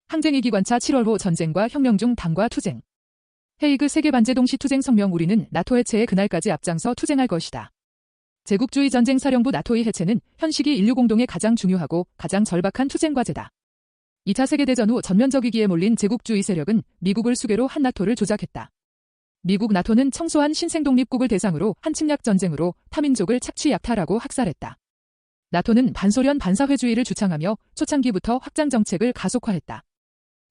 항쟁의 기관차 7월호 전쟁과 혁명 중 당과 투쟁. 헤이그 세계반제 동시 투쟁 성명. 우리는 나토 해체의 그날까지 앞장서 투쟁할 것이다. 제국주의 전쟁 사령부 나토의 해체는 현 시기 인류 공동의 가장 중요하고 가장 절박한 투쟁 과제다. 2차 세계대전 후 전면적 위기에 몰린 제국주의 세력은 미국을 수괴로 한 나토를 조작했다. 미국 나토는 청소한 신생독립국을 대상으로 한 침략 전쟁으로 타민족을 착취 약탈하고 학살했다. 나토는 반소련 반사회주의를 주창하며 초창기부터 확장 정책을 가속화했다.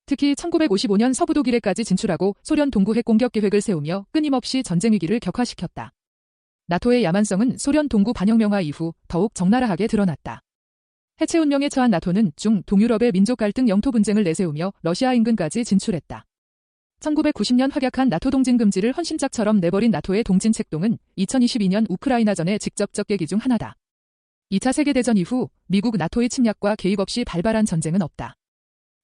특히 1955년 서부 독일에까지 진출하고 소련 동구 핵 공격 계획을 세우며 끊임없이 전쟁 위기를 격화시켰다. 나토의 야만성은 소련 동구 반혁명화 이후 더욱 적나라하게 드러났다. 해체 운명에 처한 나토는 중, 동유럽의 민족 갈등 영토 분쟁을 내세우며 러시아 인근까지 진출했다. 1990년 확약한 나토 동진 금지를 헌신짝처럼 내버린 나토의 동진 책동은 2022년 우크라이나전의 직접적 계기 중 하나다. 2차 세계대전 이후 미국 나토의 침략과 개입 없이 발발한 전쟁은 없다.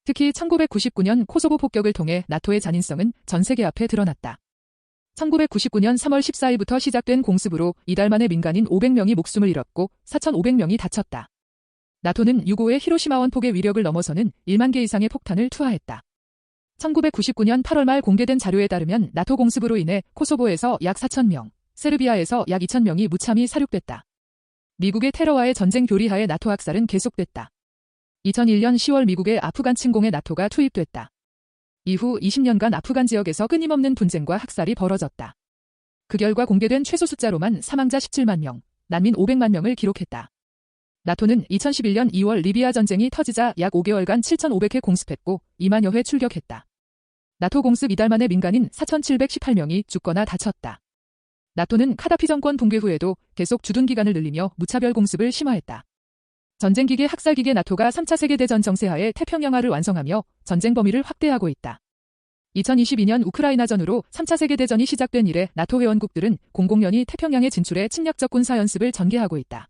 특히 1999년 코소보 폭격을 통해 나토의 잔인성은 전 세계 앞에 드러났다. 1999년 3월 14일부터 시작된 공습으로 이달 만에 민간인 500명이 목숨을 잃었고 4,500명이 다쳤다. 나토는 6.5의 히로시마 원폭의 위력을 넘어서는 1만 개 이상의 폭탄을 투하했다. 1999년 8월 말 공개된 자료에 따르면 나토 공습으로 인해 코소보에서 약 4,000명, 세르비아에서 약 2,000명이 무참히 사륙됐다. 미국의 테러와의 전쟁 교리하에 나토 학살은 계속됐다. 2001년 10월 미국의 아프간 침공에 나토가 투입됐다. 이후 20년간 아프간 지역에서 끊임없는 분쟁과 학살이 벌어졌다. 그 결과 공개된 최소 숫자로만 사망자 17만 명, 난민 500만 명을 기록했다. 나토는 2011년 2월 리비아 전쟁이 터지자 약 5개월간 7,500회 공습했고 2만여 회 출격했다. 나토 공습 이달 만에 민간인 4,718명이 죽거나 다쳤다. 나토는 카다피 정권 붕괴 후에도 계속 주둔 기간을 늘리며 무차별 공습을 심화했다. 전쟁기계 학살기계 나토가 3차 세계대전 정세하에 태평양화를 완성하며 전쟁 범위를 확대하고 있다. 2022년 우크라이나전으로 3차 세계대전이 시작된 이래 나토 회원국들은 공공연히 태평양에 진출해 침략적 군사연습을 전개하고 있다.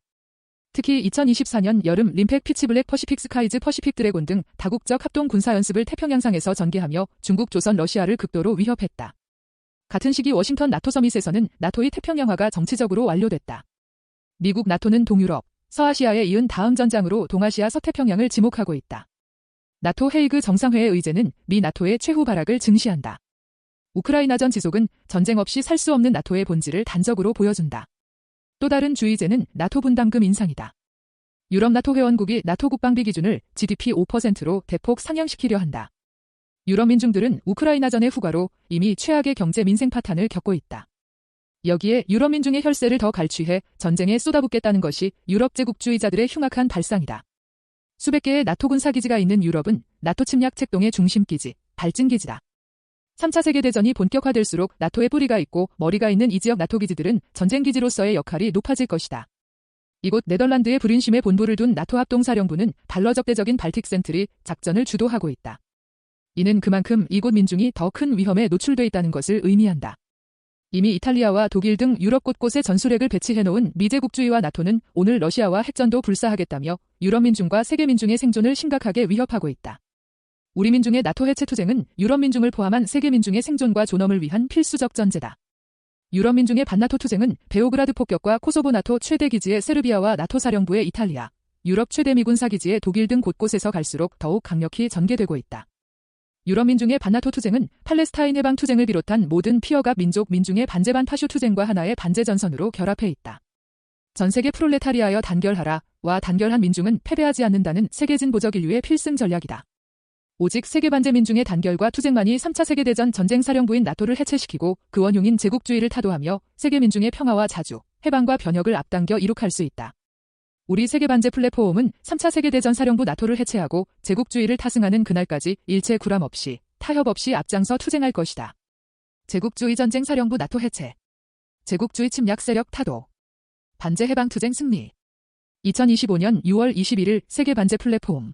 특히 2024년 여름 림팩 피치블랙 퍼시픽 스카이즈 퍼시픽 드래곤 등 다국적 합동 군사연습을 태평양상에서 전개하며 중국, 조선, 러시아를 극도로 위협했다. 같은 시기 워싱턴 나토 서밋에서는 나토의 태평양화가 정치적으로 완료됐다. 미국 나토는 동유럽, 서아시아에 이은 다음 전장으로 동아시아 서태평양을 지목하고 있다. 나토 헤이그 정상회의 의제는 미 나토의 최후 발악을 증시한다. 우크라이나전 지속은 전쟁 없이 살 수 없는 나토의 본질을 단적으로 보여준다. 또 다른 주의제는 나토 분담금 인상이다. 유럽 나토 회원국이 나토 국방비 기준을 GDP 5%로 대폭 상향시키려 한다. 유럽 민중들은 우크라이나전의 후과로 이미 최악의 경제 민생 파탄을 겪고 있다. 여기에 유럽 민중의 혈세를 더 갈취해 전쟁에 쏟아붓겠다는 것이 유럽 제국주의자들의 흉악한 발상이다. 수백 개의 나토 군사기지가 있는 유럽은 나토 침략 책동의 중심기지, 발진기지다. 3차 세계대전이 본격화될수록 나토의 뿌리가 있고 머리가 있는 이 지역 나토 기지들은 전쟁기지로서의 역할이 높아질 것이다. 이곳 네덜란드의 브린심에 본부를 둔 나토 합동사령부는 반러적대적인 발틱 센트리 작전을 주도하고 있다. 이는 그만큼 이곳 민중이 더 큰 위험에 노출돼 있다는 것을 의미한다. 이미 이탈리아와 독일 등 유럽 곳곳에 전술핵을 배치해놓은 미제국주의와 나토는 오늘 러시아와 핵전도 불사하겠다며 유럽 민중과 세계 민중의 생존을 심각하게 위협하고 있다. 우리 민중의 나토 해체 투쟁은 유럽 민중을 포함한 세계 민중의 생존과 존엄을 위한 필수적 전제다. 유럽 민중의 반나토 투쟁은 베오그라드 폭격과 코소보 나토 최대 기지의 세르비아와 나토 사령부의 이탈리아, 유럽 최대 미군 사기지의 독일 등 곳곳에서 갈수록 더욱 강력히 전개되고 있다. 유럽 민중의 반나토 투쟁은 팔레스타인 해방 투쟁을 비롯한 모든 피어갑 민족 민중의 반제반 파쇼 투쟁과 하나의 반제 전선으로 결합해 있다. 전 세계 프롤레타리아여 단결하라와 단결한 민중은 패배하지 않는다는 세계진 보적 인류의 필승 전략이다. 오직 세계 반제 민중의 단결과 투쟁만이 3차 세계대전 전쟁 사령부인 나토를 해체시키고 그 원흉인 제국주의를 타도하며 세계 민중의 평화와 자주, 해방과 변혁을 앞당겨 이룩할 수 있다. 우리 세계 반제 플랫폼은 3차 세계대전 사령부 나토를 해체하고 제국주의를 타승하는 그날까지 일체 구람 없이, 타협 없이 앞장서 투쟁할 것이다. 제국주의 전쟁 사령부 나토 해체. 제국주의 침략 세력 타도. 반제 해방 투쟁 승리. 2025년 6월 21일 세계 반제 플랫폼.